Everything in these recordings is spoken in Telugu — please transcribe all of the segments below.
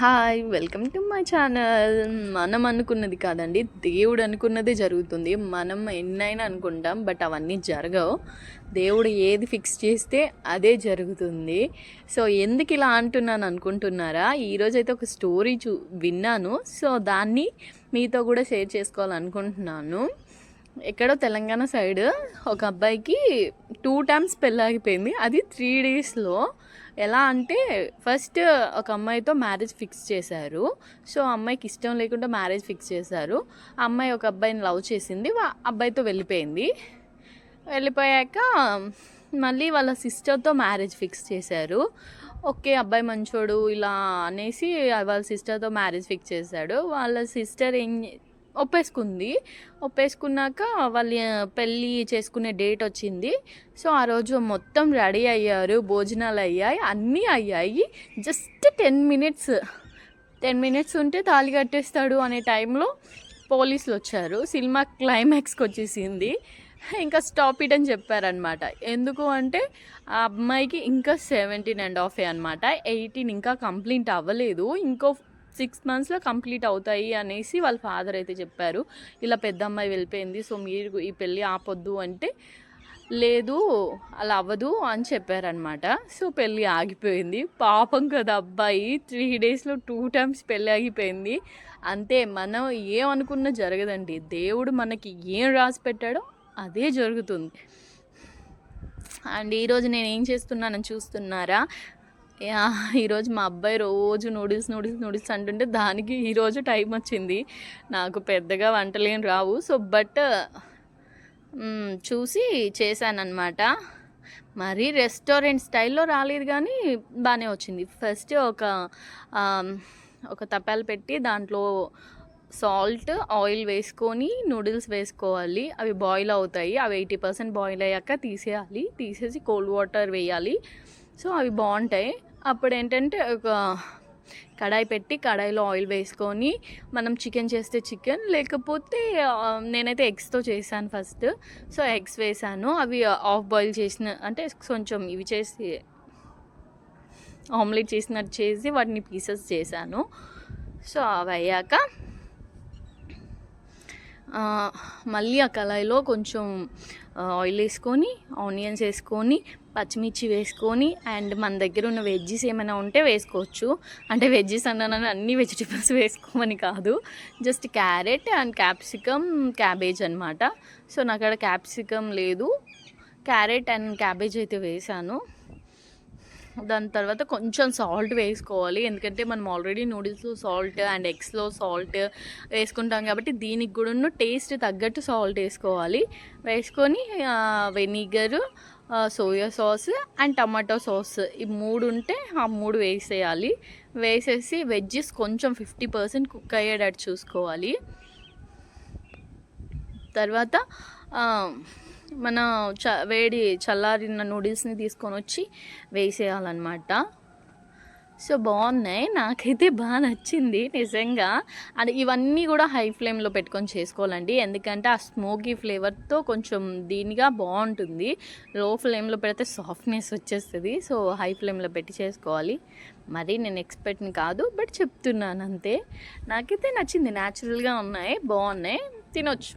Hi welcome to my channel. మనం అనుకున్నది కాదండి, దేవుడు అనుకున్నదే జరుగుతుంది. మనం ఎన్నైనా అనుకుంటాం, బట్ అవన్నీ జరగవు. దేవుడు ఏది ఫిక్స్ చేస్తే అదే జరుగుతుంది. సో ఎందుకు ఇలా అంటున్నాను అనుకుంటున్నారా? ఈరోజైతే ఒక స్టోరీ విన్నాను. సో దాన్ని మీతో కూడా షేర్ చేసుకోవాలనుకుంటున్నాను. ఎక్కడో తెలంగాణ సైడ్ ఒక అబ్బాయికి 2 times పెళ్ళాగిపోయింది. అది 3 daysలో. ఎలా అంటే ఫస్ట్ ఒక అమ్మాయితో మ్యారేజ్ ఫిక్స్ చేశారు. సో అమ్మాయికి ఇష్టం లేకుండా మ్యారేజ్ ఫిక్స్ చేశారు. ఆ అమ్మాయి ఒక అబ్బాయిని లవ్ చేసింది, అబ్బాయితో వెళ్ళిపోయింది. వెళ్ళిపోయాక మళ్ళీ వాళ్ళ సిస్టర్తో మ్యారేజ్ ఫిక్స్ చేశారు. ఓకే, అబ్బాయి మంచోడు ఇలా అనేసి వాళ్ళ సిస్టర్తో మ్యారేజ్ ఫిక్స్ చేశాడు. వాళ్ళ సిస్టర్ ఒప్పేసుకున్నాక వాళ్ళ పెళ్ళి చేసుకునే డేట్ వచ్చింది. సో ఆ రోజు మొత్తం రెడీ అయ్యారు, భోజనాలు అయ్యాయి, అన్నీ అయ్యాయి. జస్ట్ 10 minutes ఉంటే తాళి కట్టేస్తాడు అనే టైంలో పోలీసులు వచ్చారు. సినిమా క్లైమాక్స్కి వచ్చేసింది. ఇంకా స్టాప్ ఇట్ అని చెప్పారనమాట. ఎందుకు అంటే ఆ అమ్మాయికి ఇంకా 17.5 అనమాట. 18 ఇంకా కంప్లీట్ అవ్వలేదు. ఇంకో 6 monthsలో కంప్లీట్ అవుతాయి అనేసి వాళ్ళ ఫాదర్ అయితే చెప్పారు. ఇలా పెద్ద అమ్మాయి వెళ్ళిపోయింది, సో మీరు ఈ పెళ్ళి ఆపొద్దు అంటే లేదు అలా అవ్వదు అని చెప్పారనమాట. సో పెళ్ళి ఆగిపోయింది. పాపం కదా అబ్బాయి, 3 daysలో 2 times పెళ్ళి ఆగిపోయింది. అంతే, మనం ఏమనుకున్నా జరగదండి. దేవుడు మనకి ఏం రాసి పెట్టాడో అదే జరుగుతుంది. అండ్ ఈరోజు నేను ఏం చేస్తున్నానని చూస్తున్నారా? ఈరోజు మా అబ్బాయి రోజు నూడిల్స్ అంటుంటే దానికి ఈరోజు టైం వచ్చింది. నాకు పెద్దగా వంటలేం రావు, సో బట్ చూసి చేశానన్నమాట. మరీ రెస్టారెంట్ స్టైల్లో రాలేదు కానీ బాగానే వచ్చింది. ఫస్ట్ ఒక తపాలు పెట్టి దాంట్లో సాల్ట్, ఆయిల్ వేసుకొని నూడిల్స్ వేసుకోవాలి. అవి బాయిల్ అవుతాయి. అవి 80% బాయిల్ అయ్యాక తీసేసి కోల్డ్ వాటర్ వేయాలి. సో అవి బాగుంటాయి. అప్పుడు ఏంటంటే ఒక కడాయి పెట్టి కడాయిలో ఆయిల్ వేసుకొని మనం చికెన్ చేస్తే చికెన్, లేకపోతే నేనైతే ఎగ్స్తో చేశాను ఫస్ట్. సో ఎగ్స్ వేసాను. అవి హాఫ్ బాయిల్ చేసిన అంటే కొంచెం ఇవి చేసి ఆమ్లెట్ చేసినట్టు చేసి వాటిని పీసెస్ చేశాను. సో అవి అయ్యాక మళ్ళీ ఆ కళాయిలో కొంచెం ఆయిల్ వేసుకొని, ఆనియన్స్ వేసుకొని, పచ్చిమిర్చి వేసుకొని, అండ్ మన దగ్గర ఉన్న వెజ్జీస్ ఏమైనా ఉంటే వేసుకోవచ్చు. అంటే వెజ్జీస్ అన్నాను, అన్ని వెజిటేబుల్స్ వేసుకోమని కాదు, just carrot and capsicum, cabbage అనమాట. సో నాకు అక్కడ క్యాప్సికమ్ లేదు, క్యారెట్ అండ్ క్యాబేజ్ అయితే వేసాను. దాని తర్వాత కొంచెం సాల్ట్ వేసుకోవాలి, ఎందుకంటే మనం ఆల్రెడీ నూడిల్స్లో సాల్ట్ అండ్ ఎగ్స్లో సాల్ట్ వేసుకుంటాం కాబట్టి దీనికి కూడా టేస్ట్ తగ్గట్టు సాల్ట్ వేసుకోవాలి. వేసుకొని vinegar, soya sauce and tomato sauce, ఈ 3 ఉంటే ఆ 3 వేసేయాలి. వేసేసి వెజ్జెస్ కొంచెం 50% కుక్ అయ్యేటట్టు చూసుకోవాలి. తర్వాత మన చల్లారిన నూడిల్స్ని తీసుకొని వచ్చి వేసేయాలన్నమాట. సో బాగున్నాయి, నాకైతే బాగా నచ్చింది నిజంగా. అండ్ ఇవన్నీ కూడా హై ఫ్లేమ్లో పెట్టుకొని చేసుకోవాలండి, ఎందుకంటే ఆ స్మోకీ ఫ్లేవర్తో కొంచెం దీనిగా బాగుంటుంది. లో ఫ్లేమ్లో పెడితే సాఫ్ట్నెస్ వచ్చేస్తుంది. సో హై ఫ్లేమ్లో పెట్టి చేసుకోవాలి. మరి నేను ఎక్స్పర్ట్ని కాదు, బట్ చెప్తున్నాను అంతే. నాకైతే నచ్చింది, న్యాచురల్గా ఉన్నాయి, బాగున్నాయి, తినొచ్చు.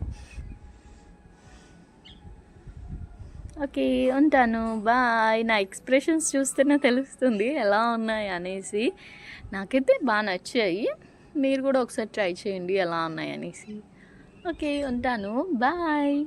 ఓకే, ఉంటాను, బాయ్. నా ఎక్స్ప్రెషన్స్ చూస్తేనే తెలుస్తుంది ఎలా ఉన్నాయి అనేసి. నాకైతే బాగా నచ్చాయి, మీరు కూడా ఒకసారి ట్రై చేయండి ఎలా ఉన్నాయి అనేసి. ఓకే, ఉంటాను, బాయ్.